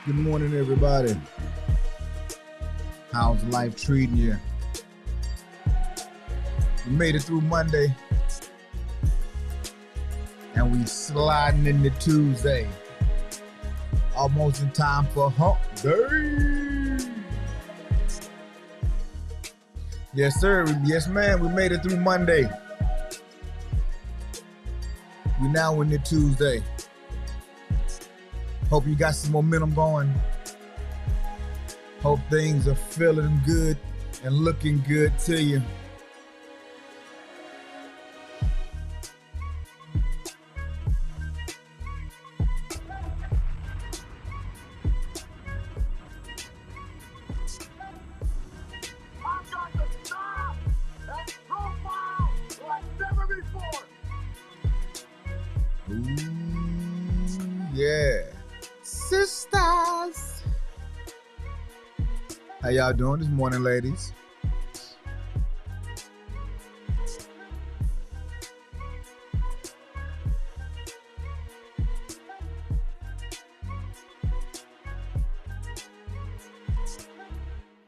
Good morning, everybody. How's life treating you? We made it through Monday, and we sliding into Tuesday. Almost in time for hump day. Yes, sir. Yes, ma'am. We made it through Monday. We now into Tuesday. Hope you got some momentum going. Hope things are feeling good and looking good to you. Ooh, yeah. Sisters. How y'all doing this morning, ladies?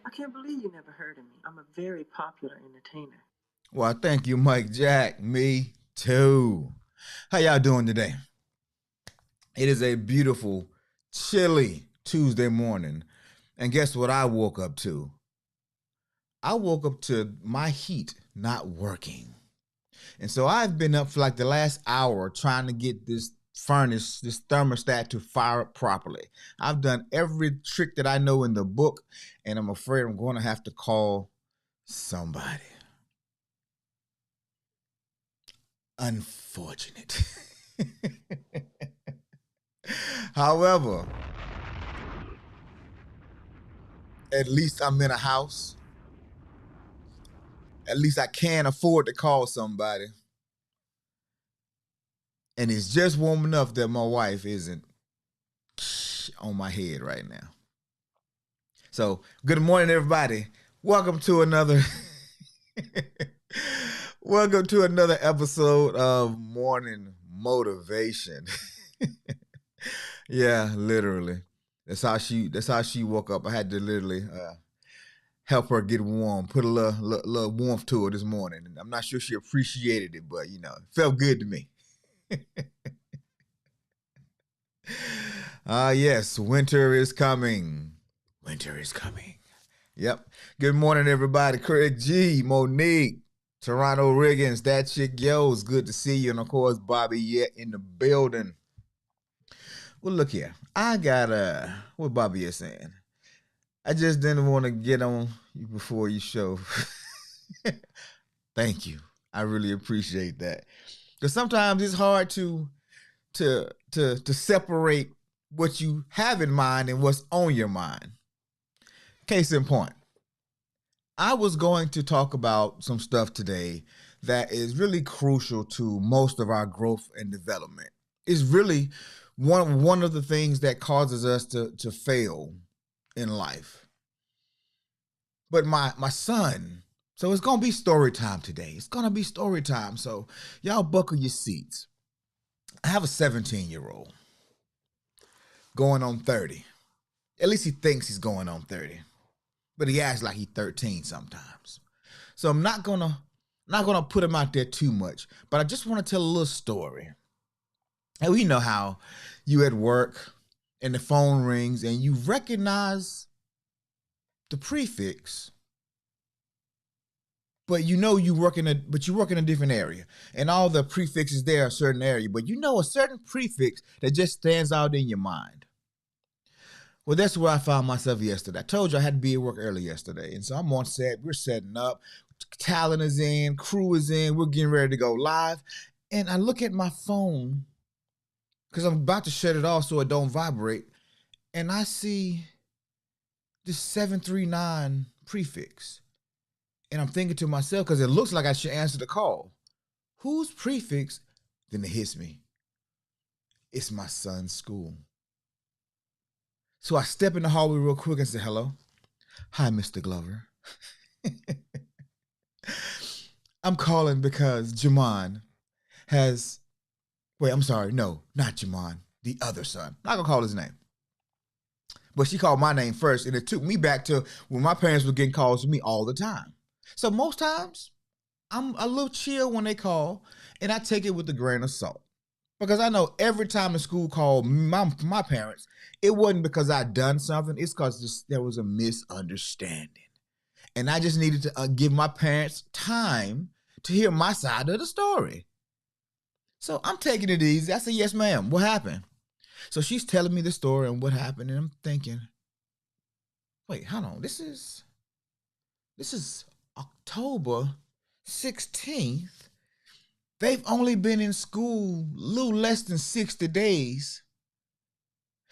I can't believe you never heard of me. I'm a very popular entertainer. Well, thank you, Mike Jack. Me too. How y'all doing today? It is a beautiful, chilly Tuesday morning. And guess what I woke up to? I woke up to my heat not working. And so I've been up for like the last hour trying to get this furnace, this thermostat to fire up properly. I've done every trick that I know in the book, and I'm afraid I'm going to have to call somebody. Unfortunate. However, at least I'm in a house. At least I can afford to call somebody. And it's just warm enough that my wife isn't on my head right now. So, good morning, everybody. Welcome to another episode of Morning Motivation. Yeah, literally. That's how she woke up. I had to literally help her get warm, put a little warmth to her this morning. And I'm not sure she appreciated it, but it felt good to me. Yes, winter is coming. Winter is coming. Yep. Good morning, everybody. Craig G, Monique, Toronto Riggins, that chick yo, it's good to see you. And of course, Bobby yet in the building. Well, look here. I got what Bobby is saying. I just didn't want to get on you before you show. Thank you. I really appreciate that. Because sometimes it's hard to separate what you have in mind and what's on your mind. Case in point, I was going to talk about some stuff today that is really crucial to most of our growth and development. It's really one of the things that causes us to fail in life. But my son, so it's going to be story time today. It's going to be story time. So y'all buckle your seats. I have a 17-year-old going on 30. At least he thinks he's going on 30. But he acts like he's 13 sometimes. So I'm not gonna put him out there too much, but I just want to tell a little story. And we know how you at work and the phone rings and you recognize the prefix, but you work in a different area. And all the prefixes there are a certain area, but a certain prefix that just stands out in your mind. Well, that's where I found myself yesterday. I told you I had to be at work early yesterday. And so I'm on set. We're setting up. Talent is in. Crew is in. We're getting ready to go live. And I look at my phone because I'm about to shut it off so it don't vibrate. And I see this 739 prefix. And I'm thinking to myself, because it looks like I should answer the call. Whose prefix? Then it hits me. It's my son's school. So I step in the hallway real quick and say, hello. Hi, Mr. Glover. I'm calling because Jamon has, wait, I'm sorry. No, not Jamon. The other son. I'm not going to call his name. But she called my name first, and it took me back to when my parents were getting calls from me all the time. So most times, I'm a little chill when they call, and I take it with a grain of salt. Because I know every time the school called my parents, it wasn't because I'd done something, it's because there was a misunderstanding. And I just needed to give my parents time to hear my side of the story. So I'm taking it easy. I said, yes, ma'am. What happened? So she's telling me the story and what happened, and I'm thinking, wait, hold on. This is October 16th. They've only been in school a little less than 60 days.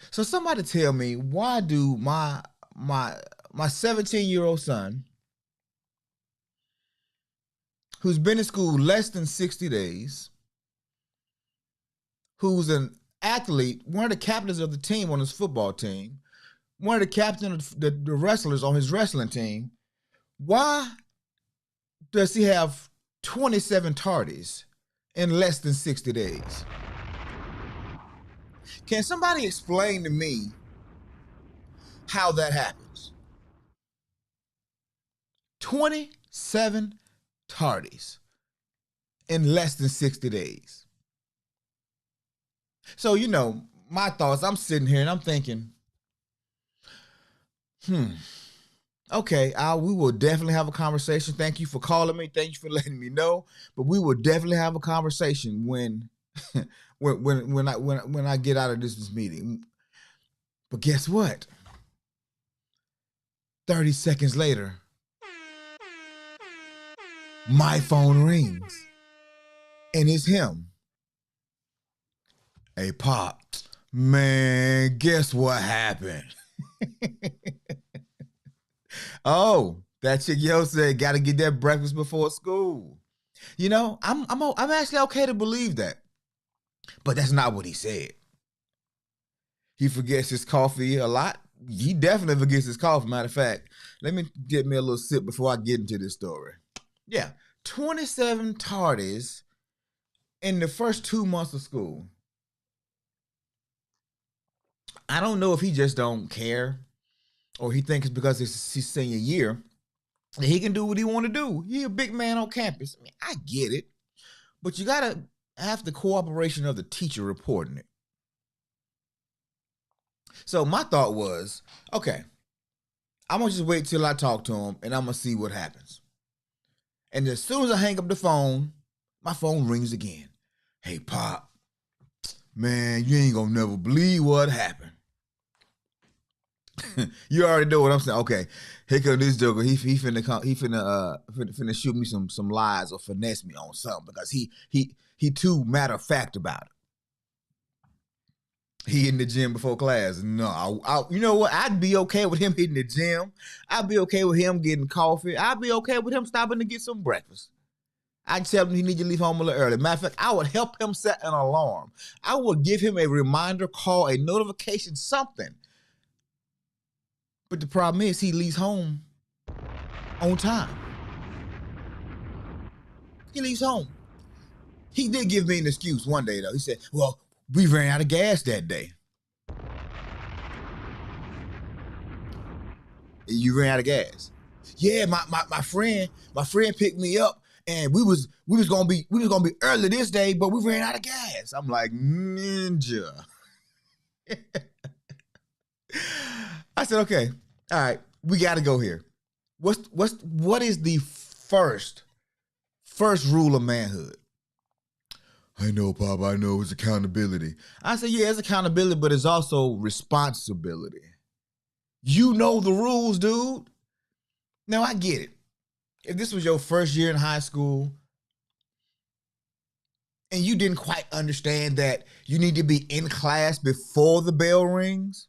So somebody tell me, why do my 17-year-old son, who's been in school less than 60 days, who's an athlete, one of the captains of the team on his football team, one of the captains of the wrestlers on his wrestling team, why does he have 27 tardies in less than 60 days? Can somebody explain to me how that happens? 27 tardies in less than 60 days. So, my thoughts, I'm sitting here and I'm thinking, okay, we will definitely have a conversation. Thank you for calling me. Thank you for letting me know. But we will definitely have a conversation when I get out of this meeting. But guess what? 30 seconds later, my phone rings. And it's him. Hey, Pop, man, guess what happened? Oh, that chick yo said, gotta get that breakfast before school. I'm actually okay to believe that. But that's not what he said. He forgets his coffee a lot. He definitely forgets his coffee. Matter of fact, let me get me a little sip before I get into this story. Yeah, 27 tardies in the first 2 months of school. I don't know if he just don't care or he thinks because it's his senior year that he can do what he want to do. He a big man on campus. I mean, I get it. But you got to have the cooperation of the teacher reporting it. So my thought was, okay, I'm going to just wait till I talk to him and I'm going to see what happens. And as soon as I hang up the phone, my phone rings again. Hey, Pop, man, you ain't going to never believe what happened. You already know what I'm saying. Okay, here comes this joker. He finna shoot me some lies or finesse me on something because he too matter of fact about it. He in the gym before class. No, you know what? I'd be okay with him hitting the gym. I'd be okay with him getting coffee. I'd be okay with him stopping to get some breakfast. I'd tell him he need to leave home a little early. Matter of fact, I would help him set an alarm. I would give him a reminder, call, a notification, something. But the problem is he leaves home on time. He leaves home. He did give me an excuse one day, though. He said, well, we ran out of gas that day. You ran out of gas. Yeah, my friend picked me up and we was gonna be early this day, but we ran out of gas. I'm like, ninja. I said, okay, all right, we gotta go here. What is the first rule of manhood? I know, Pop, I know it's accountability. I said, yeah, it's accountability, but it's also responsibility. You know the rules, dude. Now, I get it. If this was your first year in high school and you didn't quite understand that you need to be in class before the bell rings,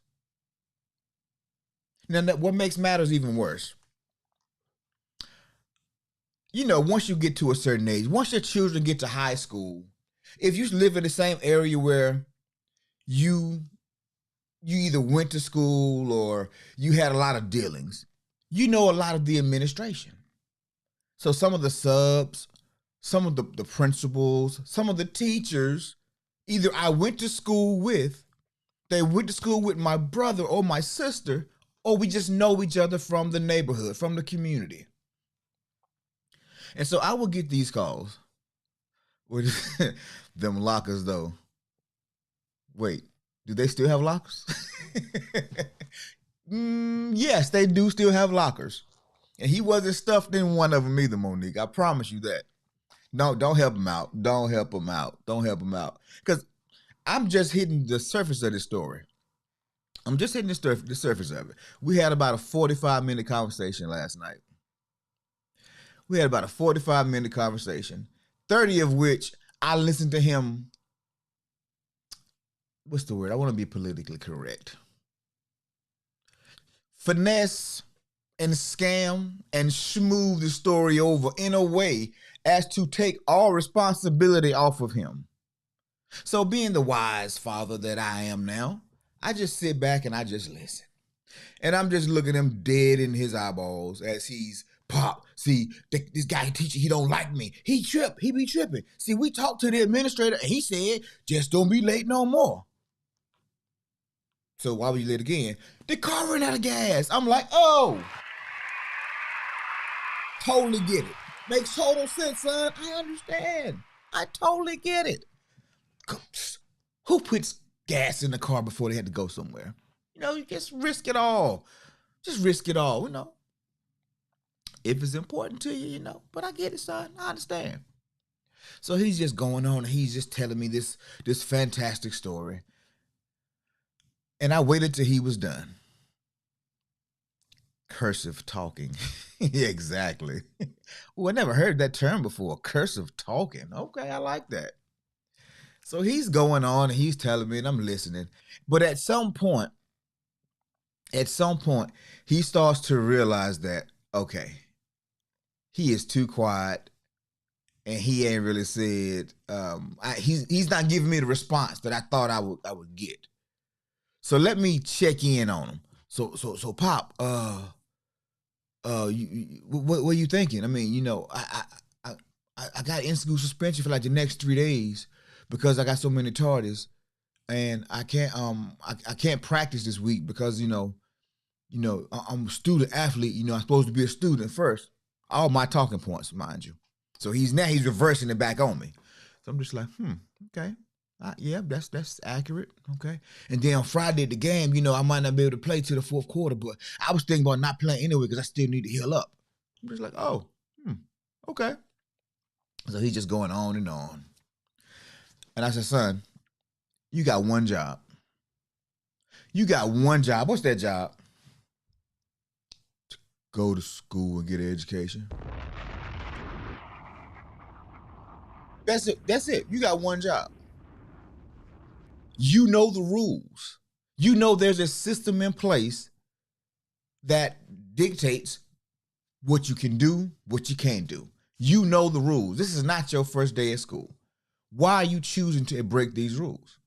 now what makes matters even worse? Once you get to a certain age, once your children get to high school, if you live in the same area where you either went to school or you had a lot of dealings, you know a lot of the administration. So some of the subs, some of the principals, some of the teachers, either I went to school with, they went to school with my brother or my sister, or we just know each other from the neighborhood, from the community. And so I would get these calls with them lockers, though. Wait, do they still have lockers? Yes, they do still have lockers. And he wasn't stuffed in one of them either, Monique. I promise you that. No, don't help him out. Don't help him out. Don't help him out. Because I'm just hitting the surface of this story. I'm just hitting the surface of it. We had about a 45-minute conversation last night. We had about a 45-minute conversation, 30 of which I listened to him. What's the word? I want to be politically correct. Finesse and scam and smooth the story over in a way as to take all responsibility off of him. So being the wise father that I am now, I just sit back and I just listen. And I'm just looking him dead in his eyeballs as he's, Pop, see, this guy teacher, he don't like me. He be tripping. See, we talked to the administrator and he said, just don't be late no more. So why was you late again? The car ran out of gas. I'm like, oh. Totally get it. Makes total sense, son. I understand. I totally get it. Who puts gas in the car before they had to go somewhere? You just risk it all. Just risk it all, If it's important to you, But I get it, son. I understand. So he's just going on and he's just telling me this fantastic story. And I waited till he was done. Cursive talking. Yeah, exactly. Oh, I never heard that term before. Cursive talking. Okay, I like that. So he's going on and he's telling me and I'm listening. But at some point, he starts to realize that, okay, he is too quiet and he ain't really said, he's not giving me the response that I thought I would get. So let me check in on him. So Pop, what are you thinking? I mean, I got in-school suspension for like the next 3 days because I got so many tardies, and I can't practice this week because I'm a student athlete. I'm supposed to be a student first. All my talking points, mind you. So he's reversing it back on me. So I'm just like, okay. Yeah, that's accurate. Okay. And then on Friday at the game, I might not be able to play till the fourth quarter, but I was thinking about not playing anyway because I still need to heal up. I'm just like, oh, okay. So he's just going on and on. And I said, son, you got one job. You got one job. What's that job? To go to school and get an education. That's it. That's it. You got one job. You know the rules. There's a system in place that dictates what you can do, what you can't do. You know the rules. This is not your first day at school. Why are you choosing to break these rules?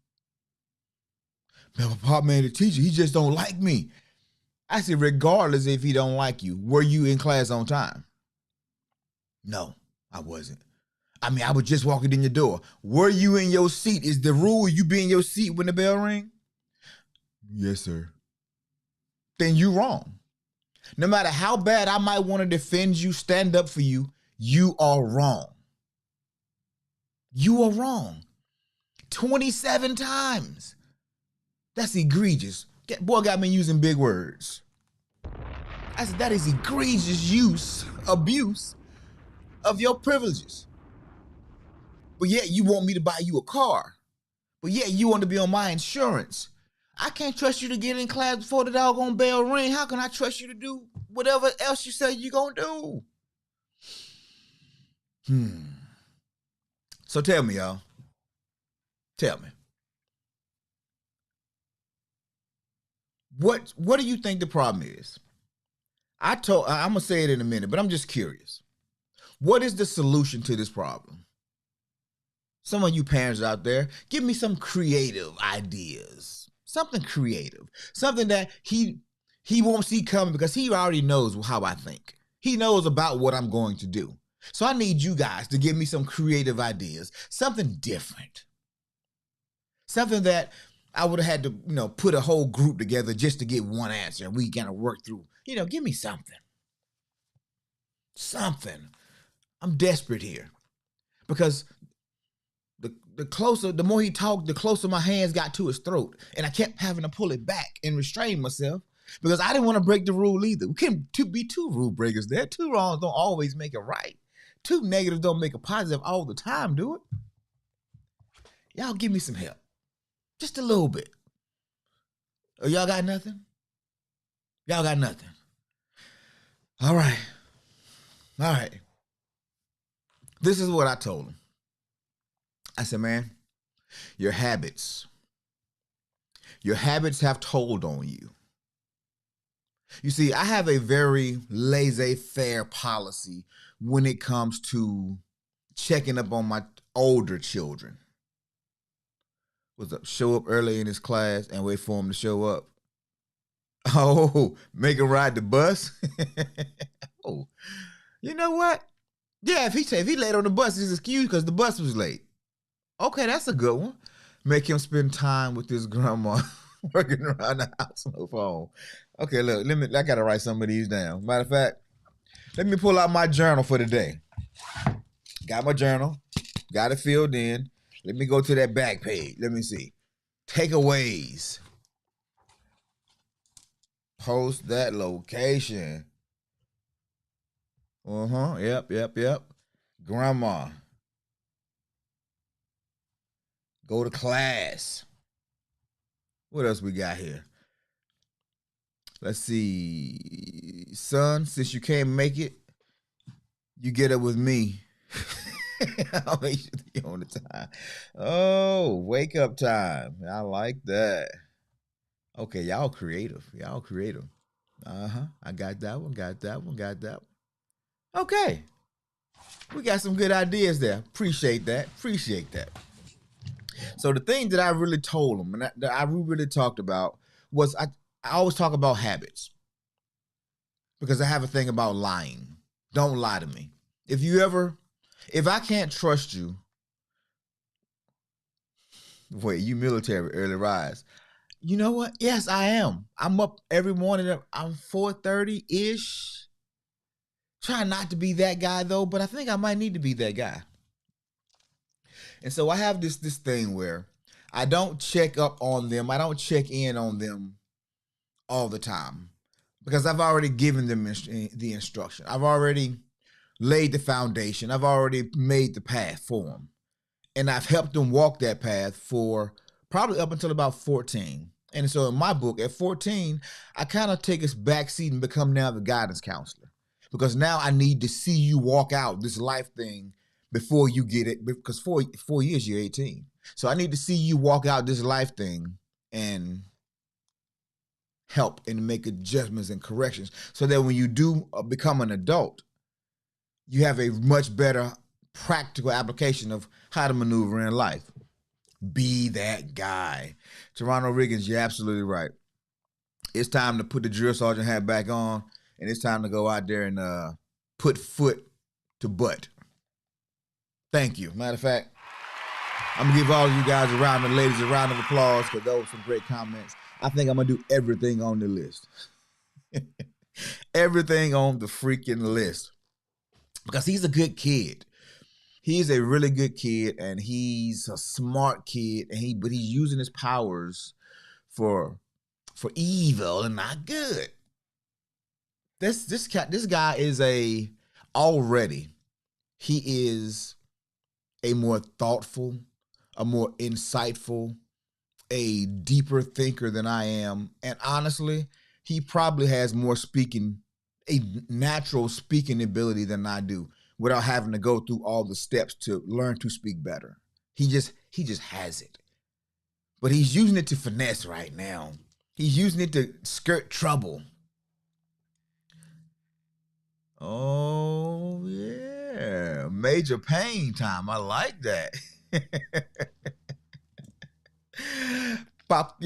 Man, my pop, man, the teacher, he just don't like me. I said, regardless if he don't like you, were you in class on time? No, I wasn't. I mean, I was just walking in your door. Were you in your seat? Is the rule you be in your seat when the bell ring? Yes, sir. Then you wrong. No matter how bad I might want to defend you, stand up for you, you are wrong. You are wrong. 27 times. That's egregious. Boy got me using big words. I said, that is egregious abuse of your privileges. But yet you want me to buy you a car. But yet you want to be on my insurance. I can't trust you to get in class before the doggone bell ring. How can I trust you to do whatever else you say you're going to do? So tell me, y'all. Tell me. What do you think the problem is? I'm going to say it in a minute, but I'm just curious. What is the solution to this problem? Some of you parents out there, give me some creative ideas. Something creative. Something that he won't see coming because he already knows how I think. He knows about what I'm going to do. So I need you guys to give me some creative ideas. Something different. Something that I would have had to, put a whole group together just to get one answer. And we kind of work through, give me something. Something. I'm desperate here. Because the more he talked, the closer my hands got to his throat. And I kept having to pull it back and restrain myself because I didn't want to break the rule either. We can't be two rule breakers there. Two wrongs don't always make it right. Two negatives don't make a positive all the time, do it? Y'all give me some help. Just a little bit. Oh, y'all got nothing? Y'all got nothing. All right. All right. This is what I told him. I said, man, your habits have told on you. You see, I have a very laissez-faire policy when it comes to checking up on my older children. What's up? Show up early in his class and wait for him to show up. Oh, make him ride the bus? Oh, you know what? Yeah, if he late on the bus, he's excused because the bus was late. Okay, that's a good one. Make him spend time with his grandma working around the house on the phone. Okay, look, I gotta write some of these down. Matter of fact, let me pull out my journal for the day. Got my journal, got it filled in. Let me go to that back page. Let me see. Takeaways. Post that location. Yep. Grandma. Go to class. What else we got here? Let's see. Son, since you can't make it, you get up with me. I'll make sure you're on the time. Oh, wake up time. I like that. Okay, y'all creative. I got that one. Okay. We got some good ideas there. Appreciate that. So the thing that I really told him and that I really talked about was I always talk about habits because I have a thing about lying. Don't lie to me. If I can't trust you, wait, you military early rise. You know what? Yes, I am. I'm up every morning. I'm 4:30-ish. Trying not to be that guy though, but I think I might need to be that guy. And so I have this thing where I don't check up on them. I don't check in on them all the time because I've already given them the instruction. I've already laid the foundation. I've already made the path for them. And I've helped them walk that path for probably up until about 14. And so in my book, at 14, I kind of take a back seat and become now the guidance counselor. Because now I need to see you walk out this life thing before you get it. Because 4 years, you're 18. So I need to see you walk out this life thing and help and make adjustments and corrections so that when you do become an adult, you have a much better practical application of how to maneuver in life. Be that guy. Toronto Riggins, you're absolutely right. It's time to put the drill sergeant hat back on, and it's time to go out there and put foot to butt. Thank you. Matter of fact, I'm going to give all of you guys a round of applause because those were some great comments. I think I'm going to do everything on the list. Everything on the freaking list. Because he's a good kid. He's a really good kid, and he's a smart kid, but he's using his powers for evil and not good. This guy is he is a more thoughtful, a more insightful, a deeper thinker than I am. And honestly, he probably has a natural speaking ability than I do without having to go through all the steps to learn to speak better. He just has it. But he's using it to finesse right now. He's using it to skirt trouble. Oh, yeah. Major pain time. I like that. Pop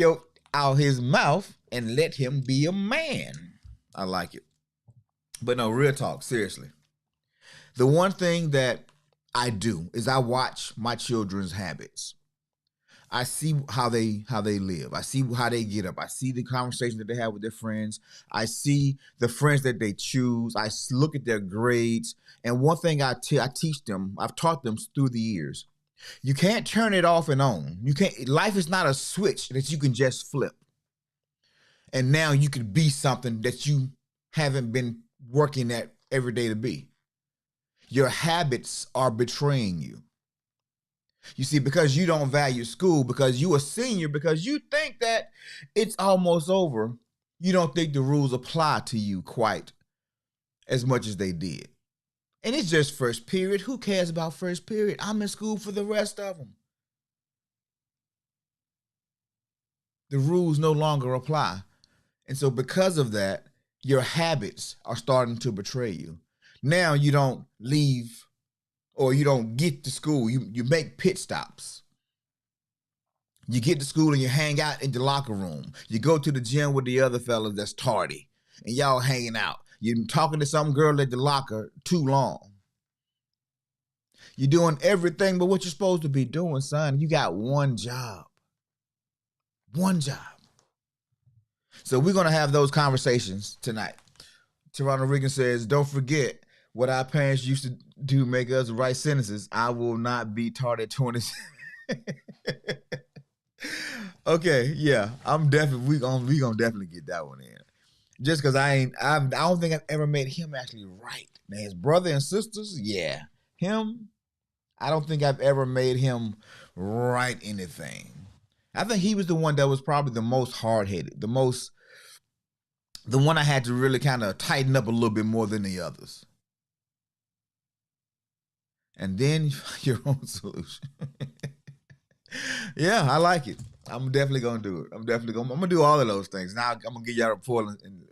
out his mouth and let him be a man. I like it. But no, real talk, seriously. The one thing that I do is I watch my children's habits. I see how they live. I see how they get up. I see the conversation that they have with their friends. I see the friends that they choose. Look at their grades. And one thing I teach them, I've taught them through the years. You can't turn it off and on. You can't. Life is not a switch that you can just flip. And now you can be something that you haven't been working at every day to be. Your habits are betraying you. You see, because you don't value school, because you a senior, because you think that it's almost over, you don't think the rules apply to you quite as much as they did. And it's just first period. Who cares about first period? I'm in school for the rest of them. The rules no longer apply. And so because of that, your habits are starting to betray you. Now you don't leave or you don't get to school. You make pit stops. You get to school and you hang out in the locker room. You go to the gym with the other fellas that's tardy and y'all hanging out. You're talking to some girl at the locker too long. You're doing everything but what you're supposed to be doing, son. You got one job. One job. So we're going to have those conversations tonight. Toronto Regan says, don't forget what our parents used to do, make us write sentences. I will not be taught at 20. Okay, yeah, I'm definitely we gonna definitely get that one in. Just because I don't think I've ever made him actually write. Now his brother and sisters, yeah, him. I don't think I've ever made him write anything. I think he was the one that was probably the most hard-headed, the one I had to really kind of tighten up a little bit more than the others. And then your own solution. Yeah, I like it. I'm definitely gonna do it. I'm gonna do all of those things. Now I'm gonna give y'all a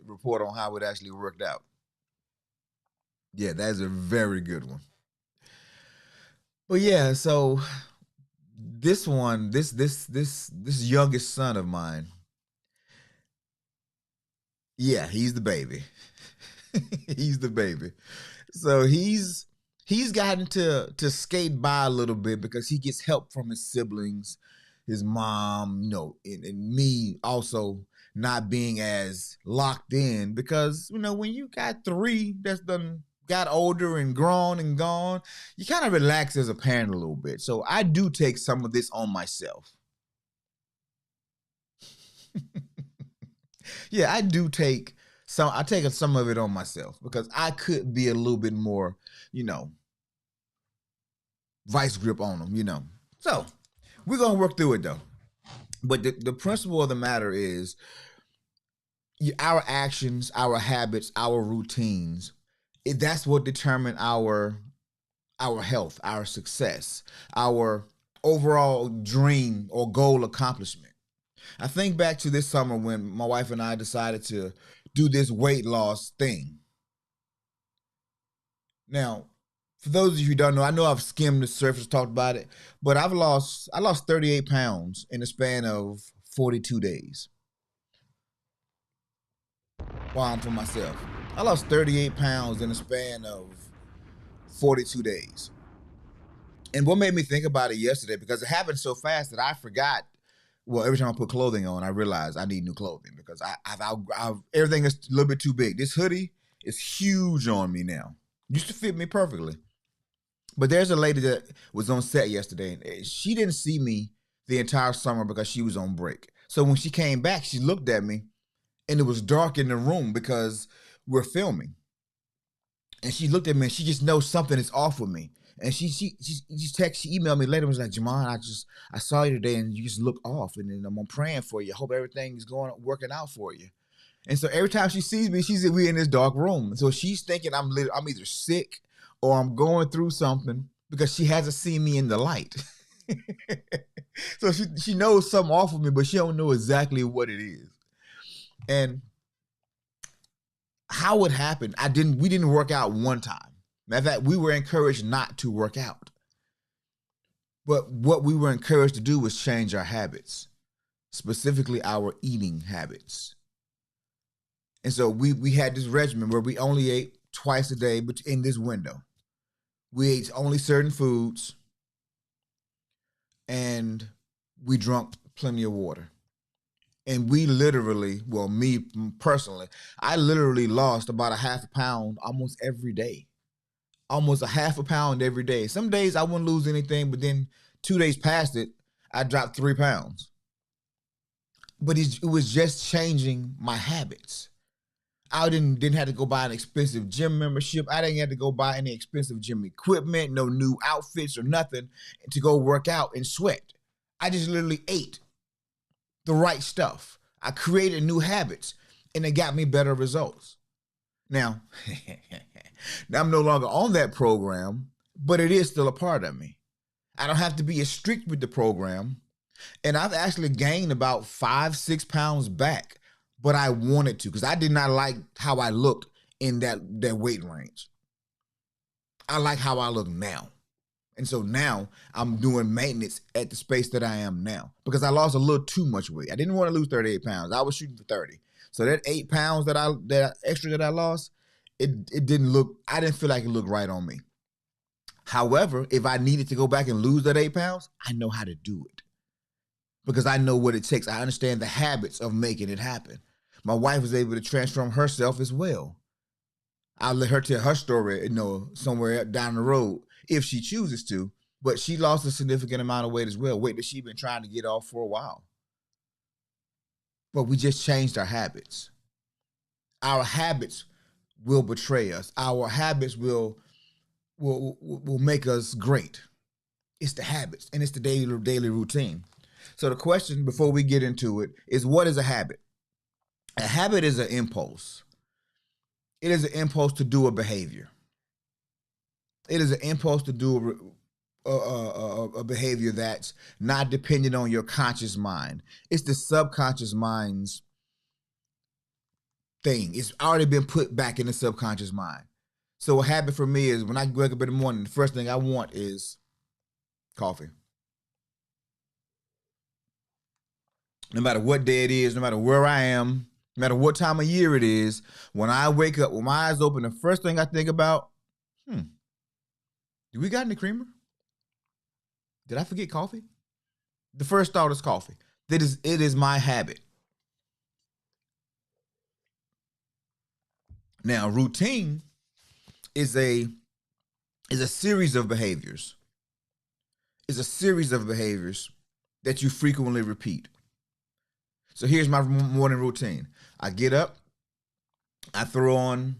report on how it actually worked out. Yeah, that is a very good one. But yeah, so this youngest son of mine, yeah, he's the baby. He's the baby. So he's gotten to skate by a little bit because he gets help from his siblings, his mom, and me also not being as locked in because when you got three that's done got older and grown and gone, you kind of relax as a parent a little bit. So I do take some of this on myself. Yeah, I do take some. I take some of it on myself because I could be a little bit more, vice grip on them. So we're gonna work through it though. But the principle of the matter is our actions, our habits, our routines. That's what determine our health, our success, our overall dream or goal accomplishment. I think back to this summer when my wife and I decided to do this weight loss thing. Now, for those of you who don't know, I know I've skimmed the surface, talked about it, but I lost 38 pounds in the span of 42 days. While I'm for myself. I lost 38 pounds in the span of 42 days. And what made me think about it yesterday, because it happened so fast that I forgot. Well, every time I put clothing on, I realize I need new clothing because I've everything is a little bit too big. This hoodie is huge on me now. Used to fit me perfectly. But there's a lady that was on set yesterday, and she didn't see me the entire summer because she was on break. So when she came back, she looked at me, and it was dark in the room because we're filming. And she looked at me, and she just knows something is off with me. And she emailed me later and was like, Jamon, I saw you today, and you just look off, and then I'm praying for you. I hope everything is working out for you. And so every time she sees me, we're in this dark room. So she's thinking I'm either sick or I'm going through something because she hasn't seen me in the light. So she knows something off of me, but she don't know exactly what it is. And how it happened, we didn't work out one time. Matter of fact, we were encouraged not to work out. But what we were encouraged to do was change our habits, specifically our eating habits. And so we had this regimen where we only ate twice a day, but in this window. We ate only certain foods. And we drank plenty of water. And we literally, well, me personally, I literally lost about a half a pound almost every day. Almost a half a pound every day. Some days I wouldn't lose anything, but then 2 days past it, I dropped 3 pounds. But it was just changing my habits. I didn't have to go buy an expensive gym membership. I didn't have to go buy any expensive gym equipment, no new outfits or nothing to go work out and sweat. I just literally ate the right stuff. I created new habits and it got me better results. Now, now I'm no longer on that program, but it is still a part of me. I don't have to be as strict with the program. And I've actually gained about 5-6 pounds back, but I wanted to because I did not like how I looked in that weight range. I like how I look now. And so now I'm doing maintenance at the space that I am now because I lost a little too much weight. I didn't want to lose 38 pounds. I was shooting for 30. So that 8 pounds that I lost, it didn't look, I didn't feel like it looked right on me. However, if I needed to go back and lose that 8 pounds, I know how to do it because I know what it takes. I understand the habits of making it happen. My wife was able to transform herself as well. I'll let her tell her story, somewhere down the road if she chooses to. But she lost a significant amount of weight as well, weight that she'd been trying to get off for a while. But we just changed our habits. Our habits will betray us. Our habits will make us great. It's the habits and it's the daily routine. So the question before we get into it is, what is a habit? A habit is an impulse. It is an impulse to do a behavior. It is an impulse to do a behavior that's not dependent on your conscious mind. It's the subconscious mind's thing. It's already been put back in the subconscious mind. So a habit for me is when I wake up in the morning, the first thing I want is coffee. No matter what day it is, no matter where I am, no matter what time of year it is, when I wake up, with my eyes open, the first thing I think about, do we got any creamer? Did I forget coffee? The first thought is coffee. It is my habit. Now, routine is a series of behaviors. It's a series of behaviors that you frequently repeat. So here's my morning routine. I get up, I throw on,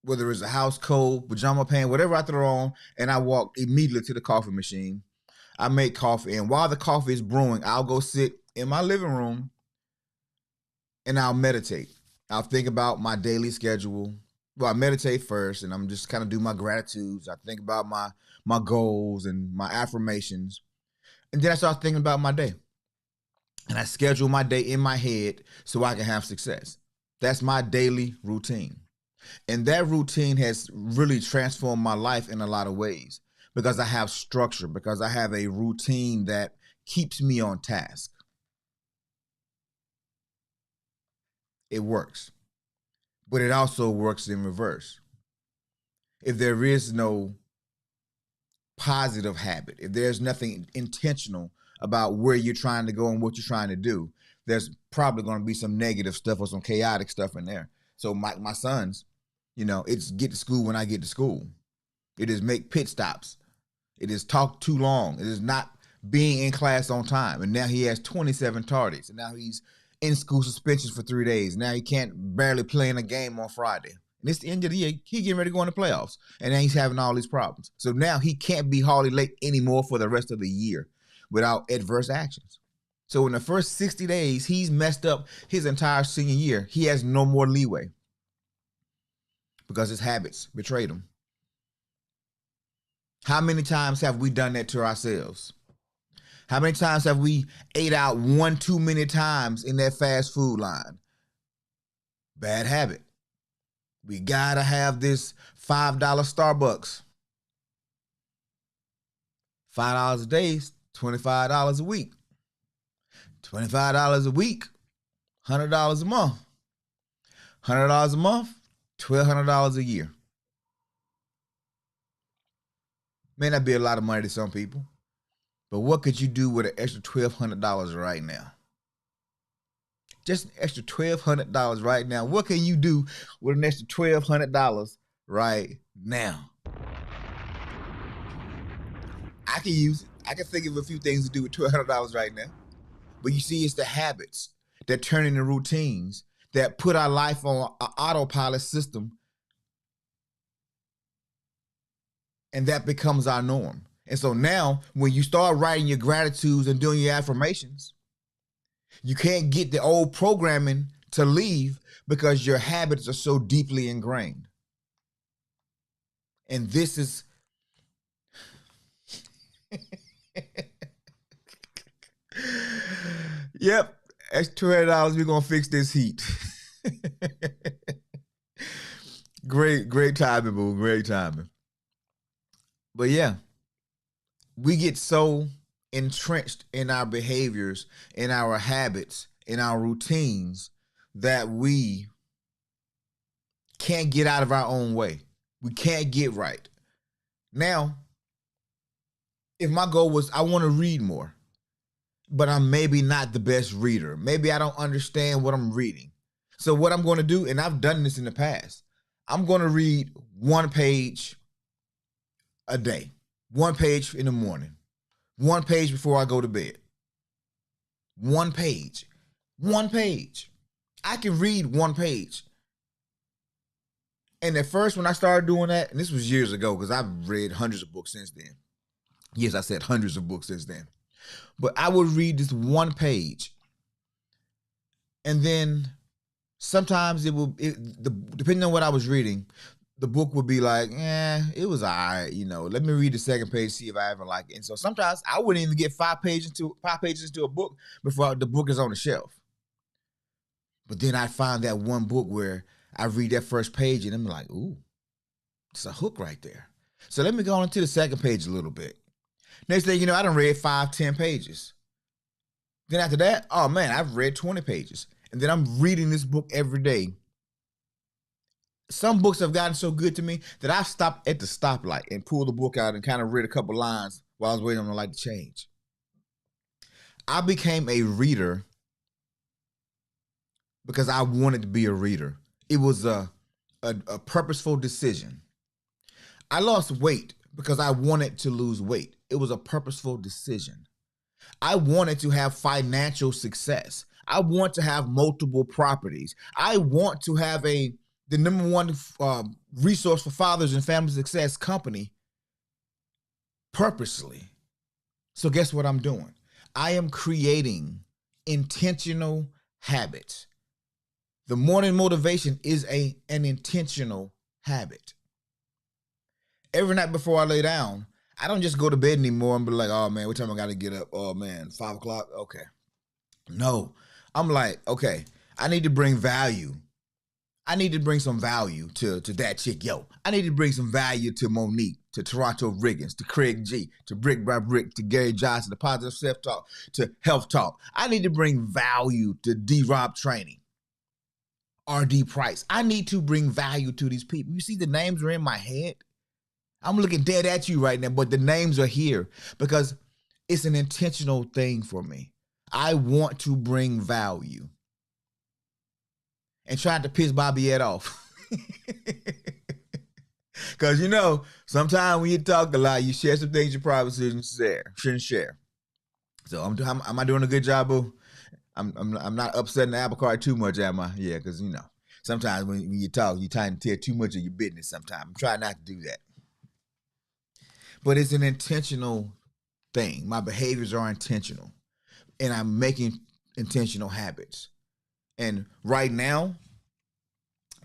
whether it's a house coat, pajama pant, whatever I throw on, and I walk immediately to the coffee machine. I make coffee, and while the coffee is brewing, I'll go sit in my living room and I'll meditate. I'll think about my daily schedule. Well, I meditate first, and I'm just kind of do my gratitudes. I think about my goals and my affirmations, and then I start thinking about my day. And I schedule my day in my head so I can have success. That's my daily routine. And that routine has really transformed my life in a lot of ways because I have structure, because I have a routine that keeps me on task. It works, but it also works in reverse. If there is no positive habit, if there's nothing intentional about where you're trying to go and what you're trying to do, there's probably going to be some negative stuff or some chaotic stuff in there. So my sons, it's get to school when I get to school. It is make pit stops. It is talk too long. It is not being in class on time. And now he has 27 tardies. And now he's in school suspensions for 3 days. Now he can't barely play in a game on Friday. And it's the end of the year. He getting ready to go in the playoffs. And then he's having all these problems. So now he can't be hardly late anymore for the rest of the year without adverse actions. So in the first 60 days, he's messed up his entire senior year. He has no more leeway because his habits betrayed him. How many times have we done that to ourselves? How many times have we ate out one too many times in that fast food line? Bad habit. We gotta have this $5 Starbucks. $5 a day, $25 a week. $25 a week, $100 a month. $100 a month, $1,200 a year. May not be a lot of money to some people, But what could you do with an extra $1,200 right now? Just an extra $1,200 right now. What can you do with an extra $1,200 right now? I can use it. I can think of a few things to do with $1,200 right now. But you see, it's the habits that turn into routines that put our life on an autopilot system, and that becomes our norm. And so now, when you start writing your gratitudes and doing your affirmations, you can't get the old programming to leave because your habits are so deeply ingrained. And this is yep, extra $200, we're gonna fix this heat. Great timing, boo. Great timing. But yeah, we get so entrenched in our behaviors, in our habits, in our routines that we can't get out of our own way. We can't get right. Now, if my goal was I want to read more, but I'm maybe not the best reader. Maybe I don't understand what I'm reading. So what I'm going to do, and I've done this in the past, I'm going to read one page a day, one page in the morning, one page before I go to bed. One page. I can read one page. And at first, when I started doing that, and this was years ago, because I've read hundreds of books since then. Yes, I said hundreds of books since then. But I would read this one page. And then sometimes depending on what I was reading, the book would be like, it was all right, let me read the second page, see if I ever like it. And so sometimes I wouldn't even get 5 pages into a book before the book is on the shelf. But then I find that one book where I read that first page and I'm like, ooh, it's a hook right there. So let me go on to the second page a little bit. Next thing you know, I done read 5, 10 pages. Then after that, oh man, I've read 20 pages. And then I'm reading this book every day. Some books have gotten so good to me that I stopped at the stoplight and pulled the book out and kind of read a couple lines while I was waiting on the light to change. I became a reader because I wanted to be a reader. It was a purposeful decision. I lost weight because I wanted to lose weight. It was a purposeful decision. I wanted to have financial success. I want to have multiple properties. I want to have the number one resource for fathers and family success company purposely. So guess what I'm doing? I am creating intentional habits. The morning motivation is an intentional habit. Every night before I lay down, I don't just go to bed anymore and be like, oh man, what time I got to get up? Oh man, 5 o'clock? Okay. No, I'm like, okay, I need to bring value. I need to bring some value to that chick. Yo, I need to bring some value to Monique, to Toronto Riggins, to Craig G, to Brick by Brick, to Gary Johnson, to Positive Self-Talk, to Health Talk. I need to bring value to D-Rob Training, RD Price. I need to bring value to these people. You see the names are in my head. I'm looking dead at you right now, but the names are here because it's an intentional thing for me. I want to bring value. And trying to piss Bobby Ed off. Because, sometimes when you talk a lot, you share some things you probably shouldn't share. So am I doing a good job, boo? I'm not upsetting the apple cart too much, am I? Yeah, because, sometimes when you talk, you try to tell too much of your business sometimes. I'm trying not to do that. But it's an intentional thing. My behaviors are intentional. And I'm making intentional habits. And right now,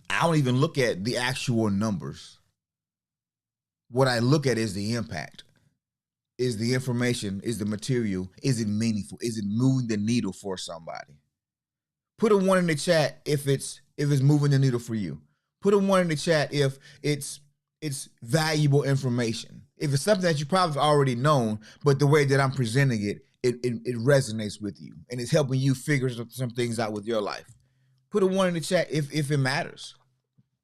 I don't even look at the actual numbers. What I look at is the impact. Is the information, is the material, is it meaningful? Is it moving the needle for somebody? Put a 1 in the chat if it's moving the needle for you. Put a 1 in the chat if it's valuable information. If it's something that you probably already known, but the way that I'm presenting it, it resonates with you and it's helping you figure some things out with your life. Put a 1 in the chat if it matters.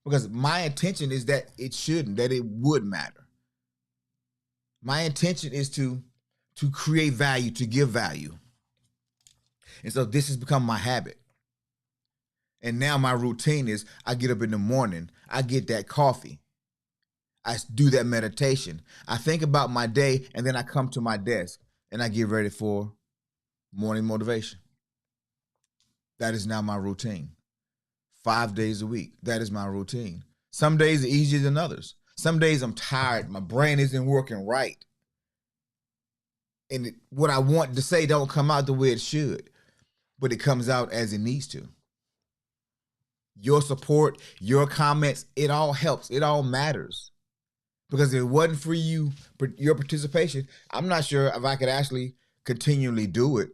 Because my intention is that it shouldn't, that it would matter. My intention is to to create value, to give value. And so this has become my habit. And now my routine is I get up in the morning, I get that coffee, I do that meditation, I think about my day, and then I come to my desk and I get ready for morning motivation. That is now my routine. 5 days a week, that is my routine. Some days are easier than others. Some days I'm tired, my brain isn't working right. And what I want to say don't come out the way it should, but it comes out as it needs to. Your support, your comments, it all helps. It all matters. Because if it wasn't for you, your participation, I'm not sure if I could actually continually do it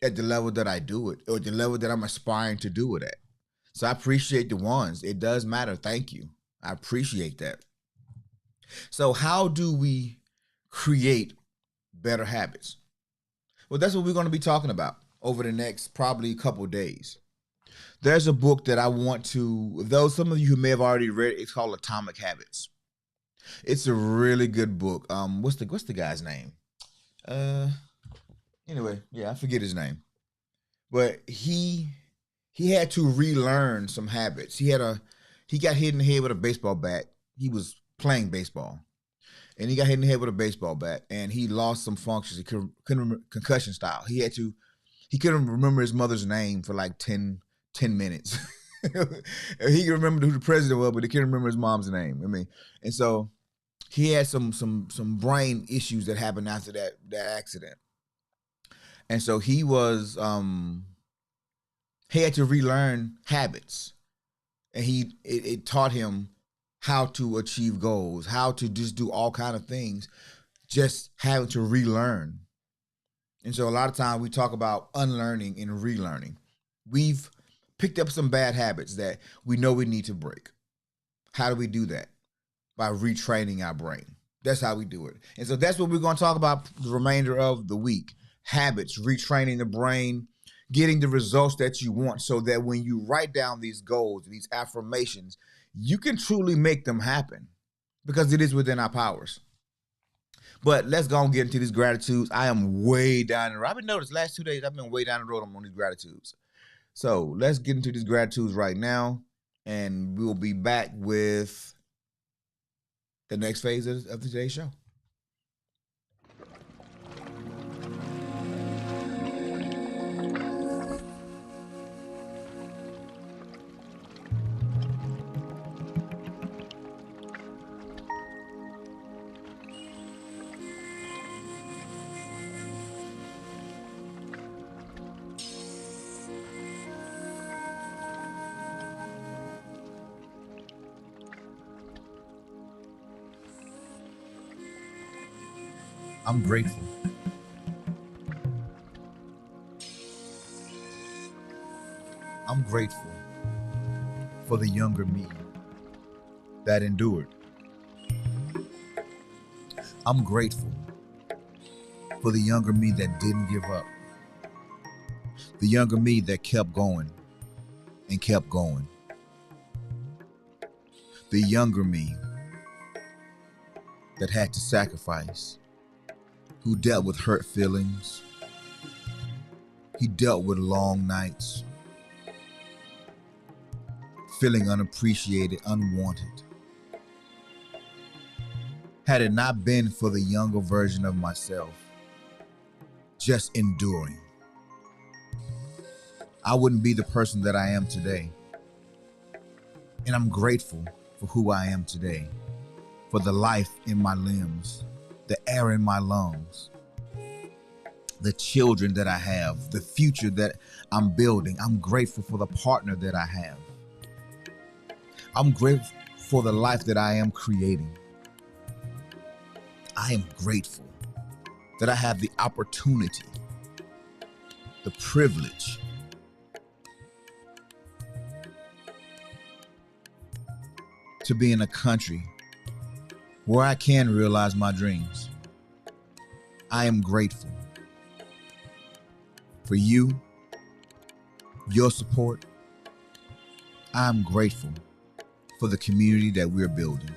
at the level that I do it, or the level that I'm aspiring to do it at. So I appreciate the ones. It does matter. Thank you. I appreciate that. So how do we create better habits? Well, that's what we're going to be talking about over the next probably couple of days. There's a book that I want to, though some of you who may have already read it, it's called Atomic Habits. It's a really good book. What's the guy's name? Anyway, yeah, I forget his name. But he had to relearn some habits. He got hit in the head with a baseball bat. He was playing baseball, and he got hit in the head with a baseball bat, and he lost some functions. He couldn't remember, concussion style. He couldn't remember his mother's name for like 10 minutes. He can remember who the president was, but he can't remember his mom's name. I mean, and so he had some brain issues that happened after that accident. And so he had to relearn habits. And it taught him how to achieve goals, how to just do all kind of things, just having to relearn. And so a lot of times we talk about unlearning and relearning. We've picked up some bad habits that we know we need to break. How do we do that? By retraining our brain. That's how we do it. And so that's what we're going to talk about the remainder of the week. Habits, retraining the brain, getting the results that you want, so that when you write down these goals, these affirmations, you can truly make them happen, because it is within our powers. But let's go and get into these gratitudes. I am way down the road. I've been noticed last 2 days, I've been way down the road on these gratitudes. So let's get into these gratitudes right now, and we'll be back with the next phase of today's show. I'm grateful. I'm grateful for the younger me that endured. I'm grateful for the younger me that didn't give up. The younger me that kept going and kept going. The younger me that had to sacrifice, who dealt with hurt feelings. He dealt with long nights, feeling unappreciated, unwanted. Had it not been for the younger version of myself, just enduring, I wouldn't be the person that I am today. And I'm grateful for who I am today, for the life in my limbs, the air in my lungs, the children that I have, the future that I'm building. I'm grateful for the partner that I have. I'm grateful for the life that I am creating. I am grateful that I have the opportunity, the privilege to be in a country where I can realize my dreams. I am grateful for you, your support. I'm grateful for the community that we're building.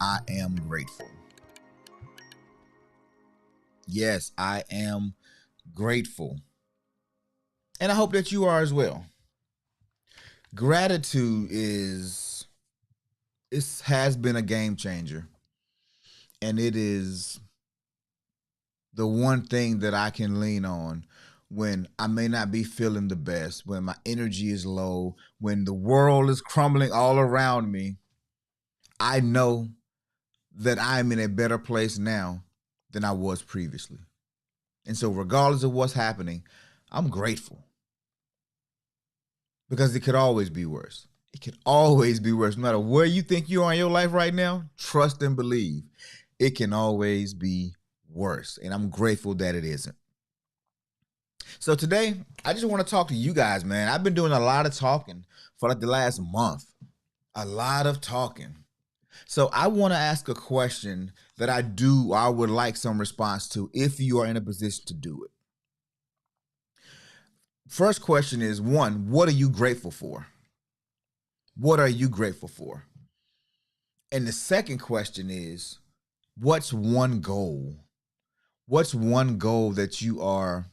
I am grateful. Yes, I am grateful. And I hope that you are as well. Gratitude it has been a game changer. And it is the one thing that I can lean on when I may not be feeling the best, when my energy is low, when the world is crumbling all around me. I know that I'm in a better place now than I was previously. And so, regardless of what's happening, I'm grateful because it could always be worse. It could always be worse. No matter where you think you are in your life right now, trust and believe it can always be worse. And I'm grateful that it isn't. So, today, I just want to talk to you guys, man. I've been doing a lot of talking for like the last month, a lot of talking. So I want to ask a question that I would like some response to if you are in a position to do it. First question is one, what are you grateful for? What are you grateful for? And the second question is, what's one goal? What's one goal that you are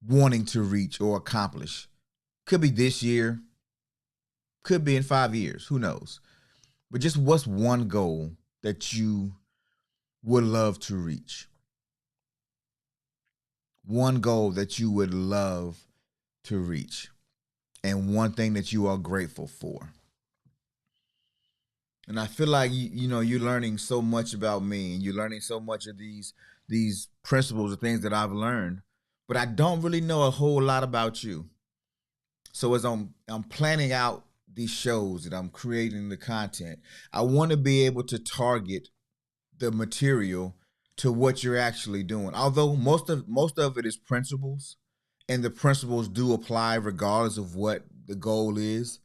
wanting to reach or accomplish? Could be this year, could be in 5 years, who knows? But just what's one goal that you would love to reach? One goal that you would love to reach, and one thing that you are grateful for. And I feel like you're learning so much about me, and you're learning so much of these principles or things that I've learned, but I don't really know a whole lot about you. So as I'm planning out these shows and I'm creating the content, I want to be able to target the material to what you're actually doing. Although most of it is principles, and the principles do apply regardless of what the goal is.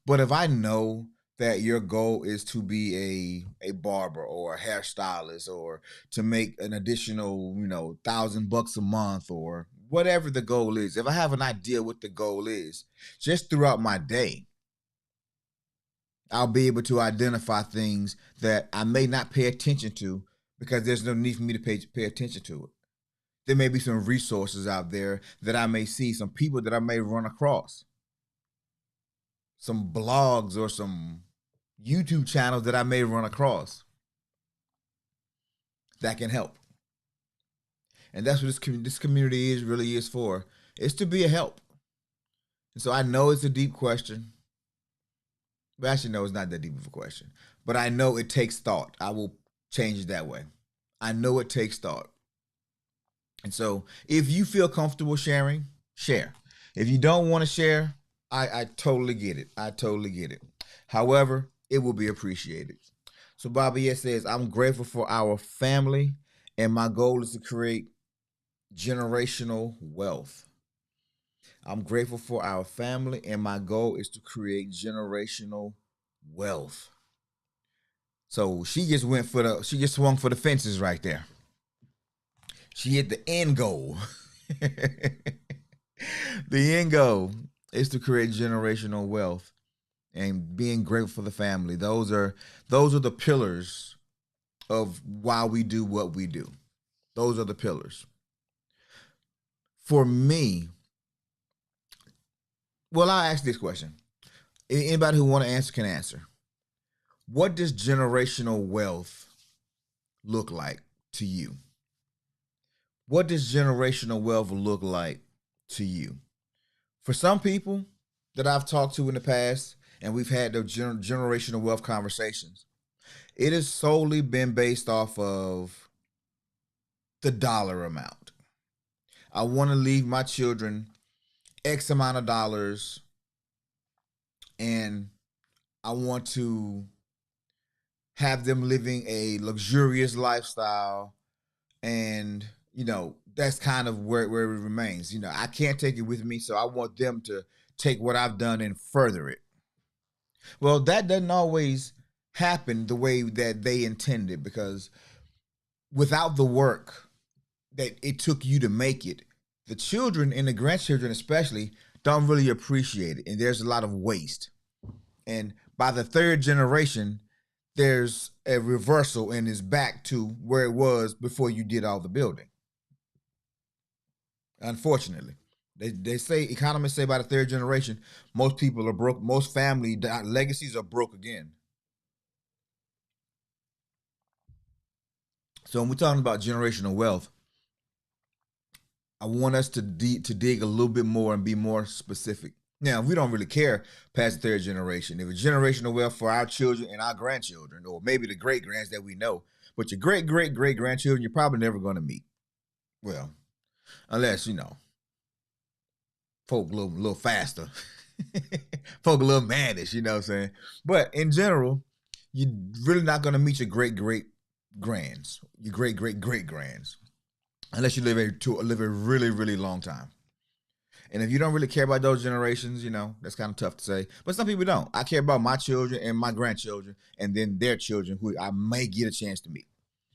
But if I know that your goal is to be a barber or a hairstylist or to make an additional, $1,000 a month or whatever the goal is, if I have an idea what the goal is, just throughout my day, I'll be able to identify things that I may not pay attention to because there's no need for me to pay attention to it. There may be some resources out there that I may see, some people that I may run across, some blogs or some YouTube channels that I may run across that can help. And that's what this community really is for. It's to be a help. And so I know it's a deep question. But actually, no, it's not that deep of a question. But I know it takes thought. I will change it that way. I know it takes thought. And so if you feel comfortable sharing, share. If you don't want to share, I totally get it. I totally get it. However, it will be appreciated. So Bobby S says, I'm grateful for our family, and my goal is to create generational wealth. I'm grateful for our family, and my goal is to create generational wealth. So she just swung for the fences right there. She hit the end goal. The end goal is to create generational wealth and being grateful for the family. Those are the pillars of why we do what we do. Those are the pillars. For me, well, I'll ask this question. Anybody who want to answer can answer. What does generational wealth look like to you? What does generational wealth look like to you? For some people that I've talked to in the past, and we've had those generational wealth conversations, it has solely been based off of the dollar amount. I want to leave my children X amount of dollars, and I want to have them living a luxurious lifestyle, and that's kind of where it remains. I can't take it with me, so I want them to take what I've done and further it. Well, that doesn't always happen the way that they intended, because without the work that it took you to make it, the children and the grandchildren especially don't really appreciate it, and there's a lot of waste. And by the third generation, there's a reversal and it's back to where it was before you did all the building. Unfortunately, they say economists say by the third generation, most people are broke. Most family legacies are broke again. So when we're talking about generational wealth, I want us to dig a little bit more and be more specific. Now, we don't really care past the third generation. If it's generational wealth for our children and our grandchildren, or maybe the great grands that we know, but your great grandchildren, you're probably never going to meet. Well, unless folk a little faster, folk a little mannish. You know what I'm saying? But in general, you're really not going to meet your great grands, your great grands, unless you live a really long time. And if you don't really care about those generations, that's kind of tough to say. But some people don't. I care about my children and my grandchildren, and then their children, who I may get a chance to meet.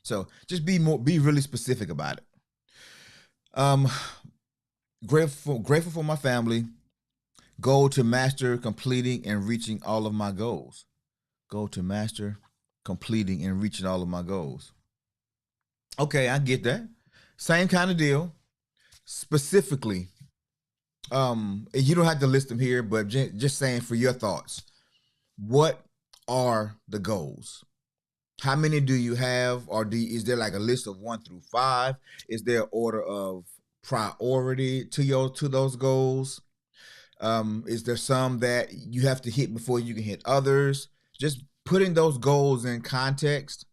So just be really specific about it. Um, grateful for my family. Goal to master completing and reaching all of my goals. Goal to master completing and reaching all of my goals. Okay, I get that. Same kind of deal. Specifically, you don't have to list them here, but just saying for your thoughts, what are the goals? How many do you have, or is there like a list of 1 through 5? Is there order of priority to those goals? Is there some that you have to hit before you can hit others? Just putting those goals in context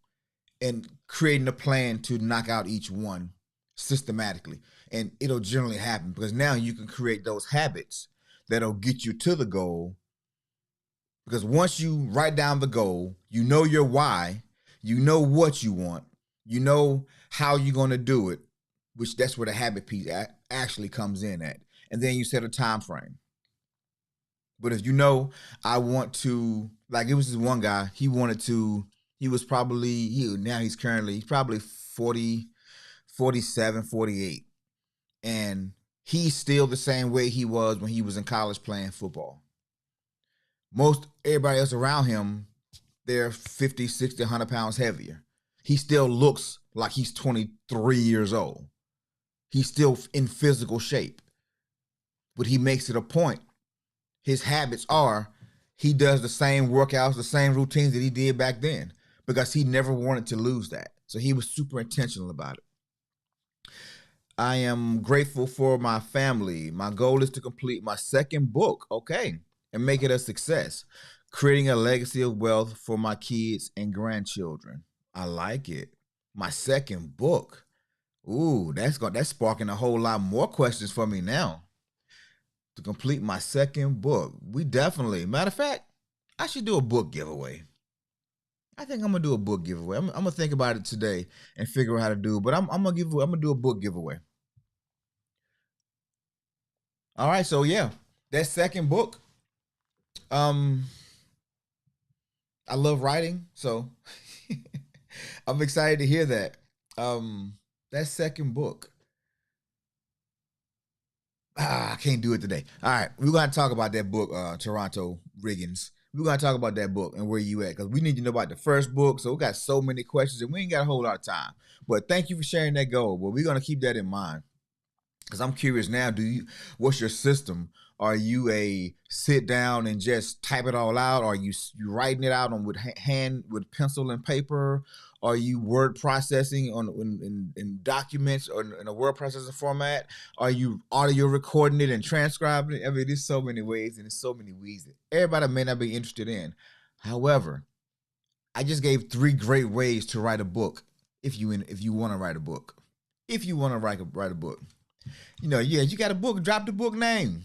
and creating a plan to knock out each one systematically. And it'll generally happen because now you can create those habits that'll get you to the goal. Because once you write down the goal, you know your why, you know what you want, you know how you're going to do it, which that's where the habit piece actually comes in at. And then you set a time frame. But if I want to, like, it was this one guy, he was probably, he's probably 40, 47, 48. And he's still the same way he was when he was in college playing football. Most everybody else around him, they're 50, 60, 100 pounds heavier. He still looks like he's 23 years old. He's still in physical shape. But he makes it a point. His habits are, he does the same workouts, the same routines that he did back then, because he never wanted to lose that. So he was super intentional about it. I am grateful for my family. My goal is to complete my second book, okay, and make it a success. Creating a legacy of wealth for my kids and grandchildren. I like it. My second book. Ooh, that's sparking a whole lot more questions for me now. To complete my second book. Matter of fact, I should do a book giveaway. I think I'm gonna do a book giveaway. I'm gonna think about it today and figure out how to do it. But I'm gonna do a book giveaway. All right, so yeah, that second book. Um, I love writing, so I'm excited to hear that. That second book. I can't do it today. All right, we're gonna talk about that book, Toronto Riggins. We're gonna talk about that book and where you at, because we need to know about the first book. So we got so many questions and we ain't got a whole lot of time. But thank you for sharing that goal. Well, we're gonna keep that in mind. Because I'm curious now, what's your system? Are you a sit down and just type it all out? Are you writing it out with with pencil and paper? Are you word processing in documents or in a word processing format? Are you audio recording it and transcribing it? I mean, there's so many ways and there's so many ways that everybody may not be interested in. However, I just gave 3 great ways to write a book. If you want to write a book, write a book. You got a book, drop the book name.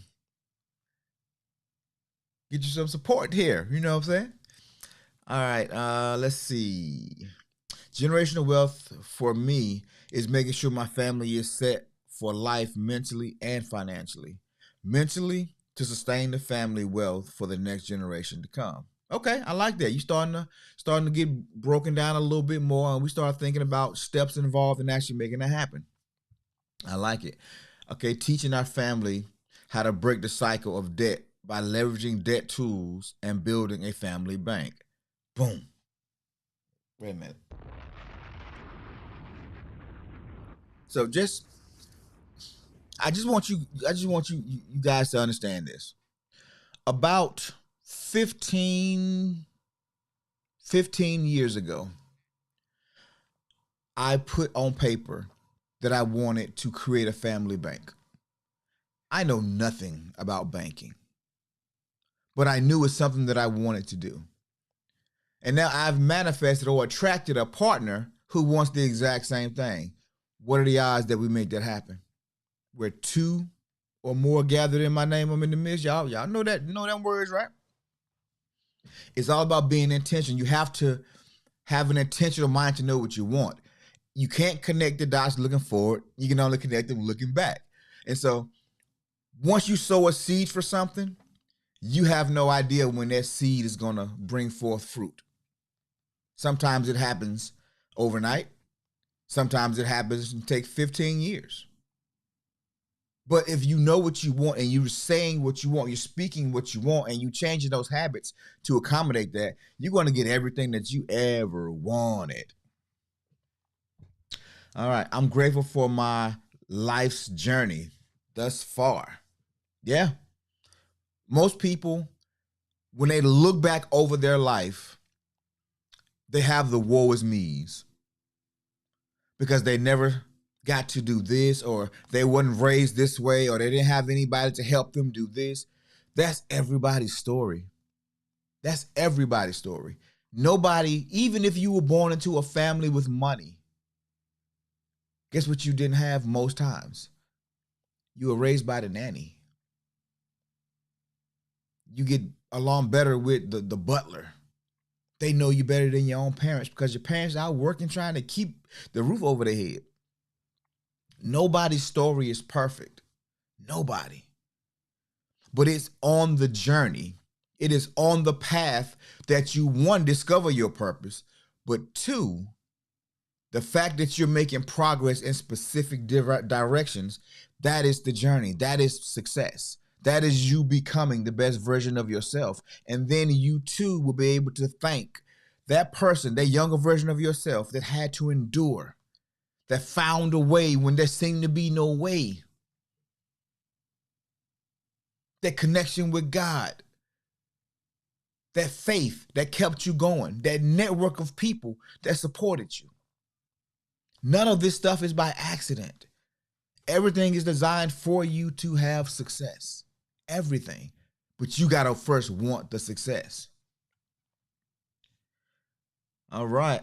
Get you some support here. You know what I'm saying? All right, let's see. Generational wealth for me is making sure my family is set for life mentally and financially. Mentally, to sustain the family wealth for the next generation to come. Okay, I like that. You starting to get broken down a little bit more, and we start thinking about steps involved in actually making that happen. I like it. Okay, teaching our family how to break the cycle of debt by leveraging debt tools and building a family bank. Boom. Wait a minute. So I just want you guys to understand this. About 15, 15 years ago, I put on paper that I wanted to create a family bank. I know nothing about banking, but I knew it's something that I wanted to do. And now I've manifested or attracted a partner who wants the exact same thing. What are the odds that we make that happen? Where two or more gathered in my name, I'm in the midst. Y'all know them words, right? It's all about being intentional. You have to have an intentional mind to know what you want. You can't connect the dots looking forward. You can only connect them looking back. And so once you sow a seed for something, you have no idea when that seed is going to bring forth fruit. Sometimes it happens overnight. Sometimes it happens and take 15 years. But if you know what you want and you're saying what you want, you're speaking what you want, and you changing those habits to accommodate that, you're going to get everything that you ever wanted. All right. I'm grateful for my life's journey thus far. Yeah. Most people, when they look back over their life, they have the woe is me's because they never got to do this, or they wasn't raised this way, or they didn't have anybody to help them do this. That's everybody's story. That's everybody's story. Nobody, even if you were born into a family with money, guess what you didn't have most times? You were raised by the nanny. You get along better with the butler. They know you better than your own parents because your parents are out working trying to keep the roof over their head. Nobody's story is perfect. Nobody. But it's on the journey. It is on the path that you, one, discover your purpose, but two, the fact that you're making progress in specific directions, that is the journey. That is success. That is you becoming the best version of yourself. And then you too will be able to thank that person, that younger version of yourself that had to endure, that found a way when there seemed to be no way. That connection with God, that faith that kept you going, that network of people that supported you. None of this stuff is by accident. Everything is designed for you to have success. Everything. But you got to first want the success. All right.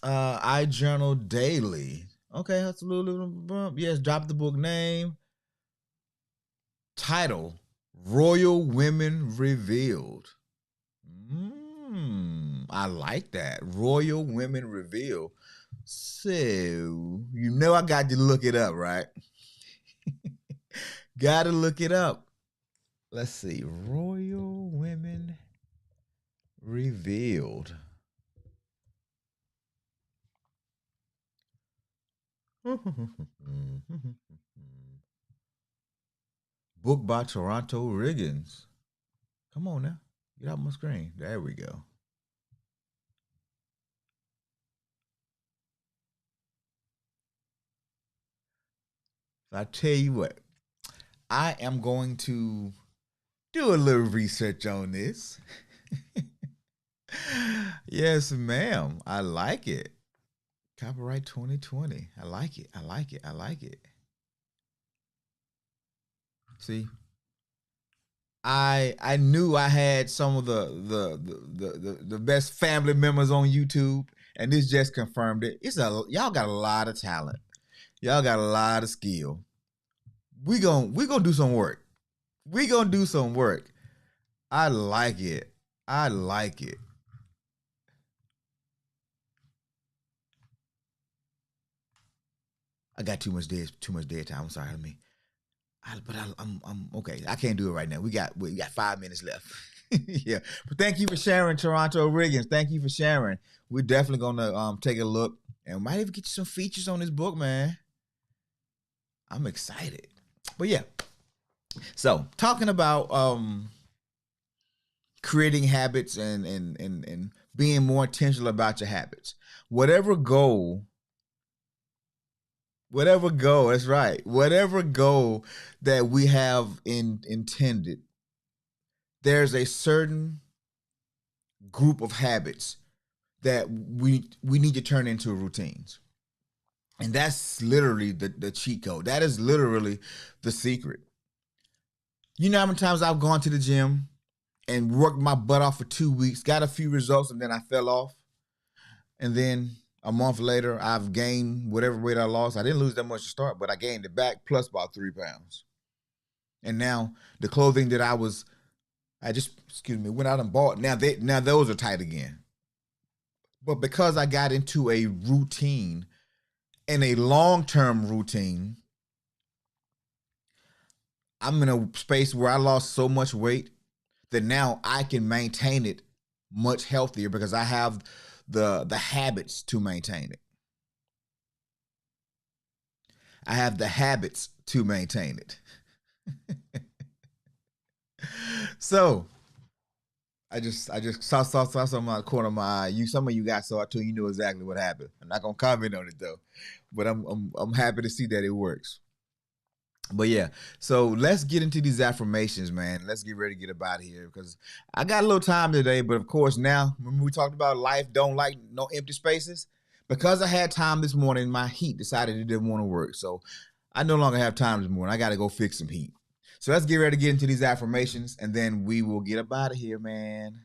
I journal daily. Okay, that's a little bump. Yes, drop the book name. Title, Royal Women Revealed. I like that. Royal Women Revealed. So, you know I got to look it up, right? Got to look it up. Let's see. Royal Women Revealed. Book by Toronto Riggins. Come on now. Get out my screen. There we go. I tell you what, I am going to do a little research on this. Yes, ma'am. I like it. Copyright 2020. I like it. I like it. I like it. See, I knew I had some of the best family members on YouTube, and this just confirmed it. Y'all got a lot of talent. Y'all got a lot of skill. We gonna do some work. We gonna do some work. I like it. I like it. I got too much dead time. I'm sorry, I'm okay. I can't do it right now. We got 5 minutes left. Yeah, but thank you for sharing, Toronto Riggins. Thank you for sharing. We're definitely gonna take a look and might even get you some features on this book, man. I'm excited. But yeah, so talking about creating habits and being more intentional about your habits. whatever goal, that's right, whatever goal that we have intended, there's a certain group of habits that we need to turn into routines. And that's literally the cheat code. That is literally the secret. You know how many times I've gone to the gym and worked my butt off for 2 weeks, got a few results, and then I fell off. And then a month later, I've gained whatever weight I lost. I didn't lose that much to start, but I gained it back plus about 3 pounds. And now the clothing that I just, went out and bought. Now those are tight again. But because I got into a routine, and a long-term routine, I'm in a space where I lost so much weight that now I can maintain it much healthier because I have the habits to maintain it. I have the habits to maintain it. So I just saw something out of the corner of my eye. Some of you guys saw it too. You knew exactly what happened. I'm not gonna comment on it though, but I'm happy to see that it works. But yeah, so let's get into these affirmations, man. Let's get ready to get up out of here because I got a little time today. But of course, now remember we talked about life don't like no empty spaces. Because I had time this morning, my heat decided it didn't want to work. So I no longer have time this morning. I got to go fix some heat. So let's get ready to get into these affirmations, and then we will get up out of here, man.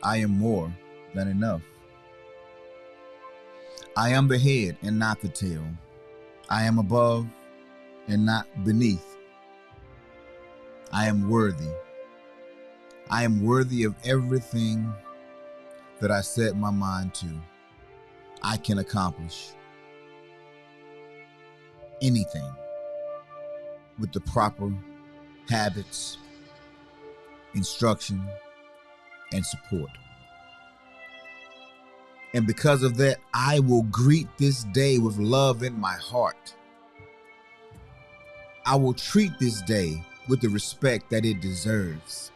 I am more than enough. I am the head and not the tail. I am above and not beneath. I am worthy. I am worthy of everything that I set my mind to. I can accomplish anything with the proper habits, instruction, and support. And because of that, I will greet this day with love in my heart. I will treat this day with the respect that it deserves.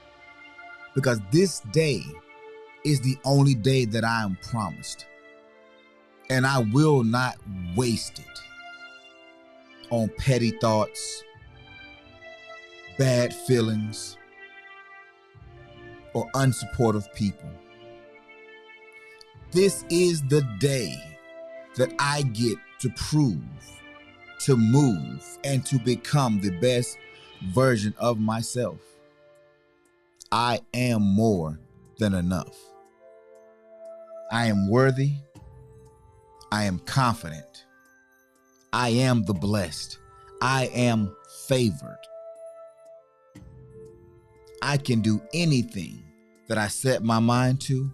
Because this day is the only day that I am promised. And I will not waste it on petty thoughts, bad feelings, or unsupportive people. This is the day that I get to prove, to move, and to become the best version of myself. I am more than enough. I am worthy. I am confident. I am the blessed. I am favored. I can do anything that I set my mind to,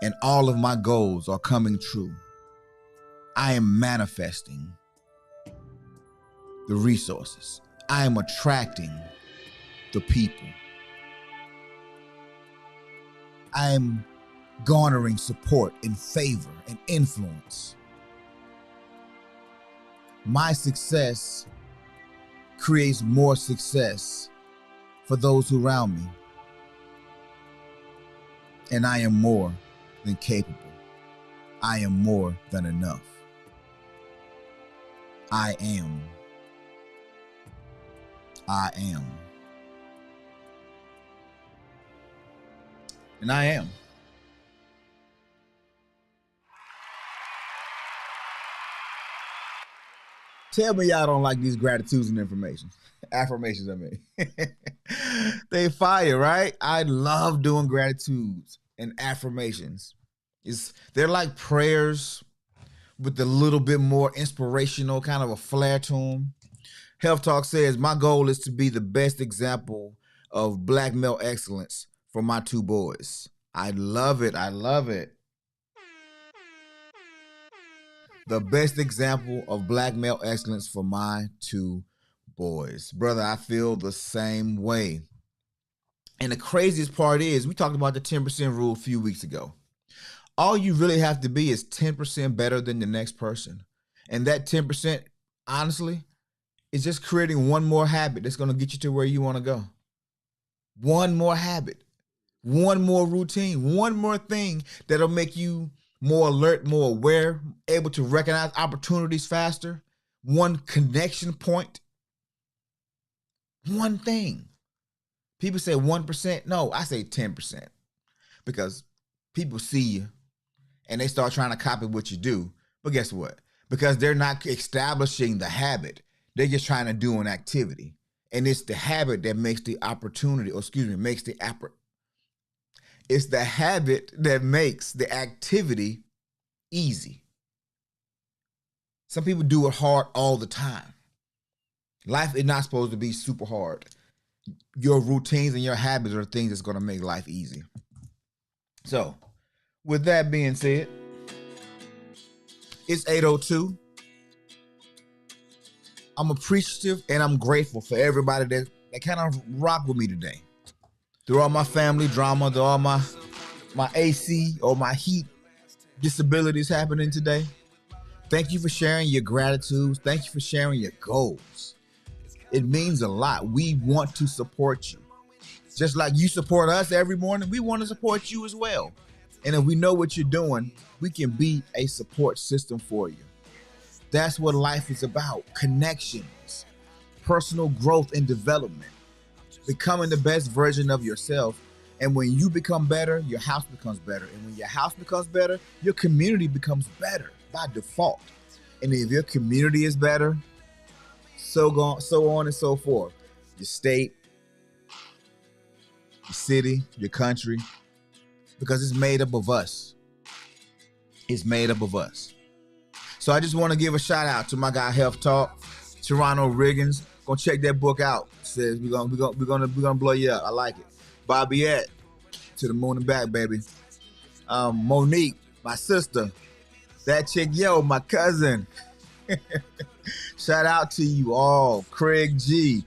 and all of my goals are coming true. I am manifesting the resources. I am attracting the people. I am garnering support and favor and influence. My success creates more success for those who surround me. And I am more than capable. I am more than enough. I am. I am. And I am. Tell me y'all don't like these gratitudes and affirmations, I mean. They fire, right? I love doing gratitudes and affirmations. They're like prayers with a little bit more inspirational, kind of a flair to them. Health Talk says, my goal is to be the best example of black male excellence for my two boys. I love it. I love it. The best example of black male excellence for my two boys. Brother, I feel the same way. And the craziest part is, we talked about the 10% rule a few weeks ago. All you really have to be is 10% better than the next person. And that 10%, honestly, is just creating one more habit that's going to get you to where you want to go. One more habit, one more routine, one more thing that'll make you more alert, more aware, able to recognize opportunities faster. One connection point. One thing. People say 1%. No, I say 10%. Because people see you and they start trying to copy what you do. But guess what? Because they're not establishing the habit. They're just trying to do an activity. And it's the habit that makes the opportunity, it's the habit that makes the activity easy. Some people do it hard all the time. Life is not supposed to be super hard. Your routines and your habits are the things that's going to make life easy. So, with that being said, it's 8:02. I'm appreciative and I'm grateful for everybody that kind of rock with me today. Through all my family drama, through all my AC or my heat disabilities happening today. Thank you for sharing your gratitudes. Thank you for sharing your goals. It means a lot. We want to support you. Just like you support us every morning, we want to support you as well. And if we know what you're doing, we can be a support system for you. That's what life is about. Connections, personal growth and development, becoming the best version of yourself. And when you become better, your house becomes better. And when your house becomes better, your community becomes better by default. And if your community is better, so on and so forth. Your state, your city, your country, because it's made up of us. It's made up of us. So I just want to give a shout out to my guy Health Talk, Toronto Riggins. Go check that book out. It says we're gonna blow you up. I like it. Bobbiette, to the moon and back, baby. Monique, my sister. That chick, my cousin. Shout out to you all. Craig G,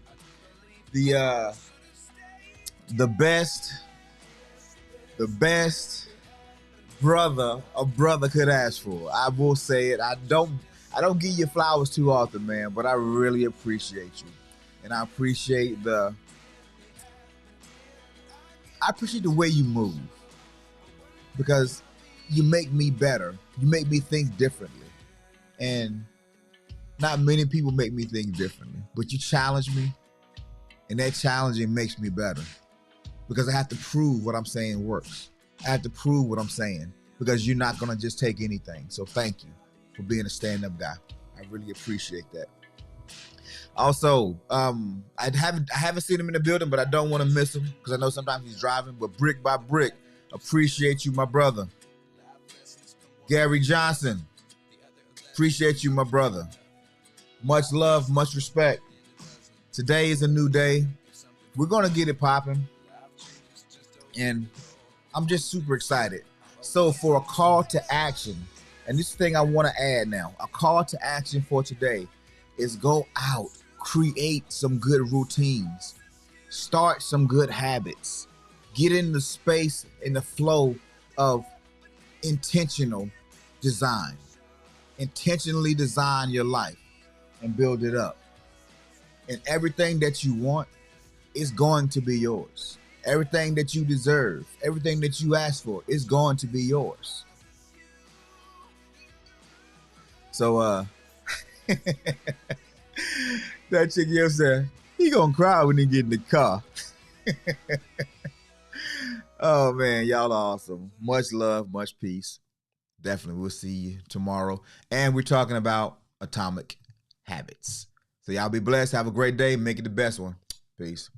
the best brother a brother could ask for. I will say it. I don't give you flowers too often, man, but I really appreciate you. And I appreciate the way you move. Because you make me better. You make me think differently. And not many people make me think differently. But you challenge me. And that challenging makes me better. Because I have to prove what I'm saying works. I have to prove what I'm saying. Because you're not going to just take anything. So thank you for being a stand-up guy. I really appreciate that. Also, I haven't seen him in the building, but I don't want to miss him because I know sometimes he's driving. But brick by brick, appreciate you, my brother. Gary Johnson, appreciate you, my brother. Much love, much respect. Today is a new day. We're going to get it popping. And I'm just super excited. So for a call to action, and this thing I want to add now, a call to action for today is go out, create some good routines, start some good habits, get in the space, in the flow of intentional design. Intentionally design your life and build it up. And everything that you want is going to be yours. Everything that you deserve, everything that you ask for is going to be yours. So, that chick said, he gonna cry when he get in the car. Oh, man, y'all are awesome. Much love, much peace. Definitely, we'll see you tomorrow. And we're talking about atomic habits. So y'all be blessed. Have a great day. Make it the best one. Peace.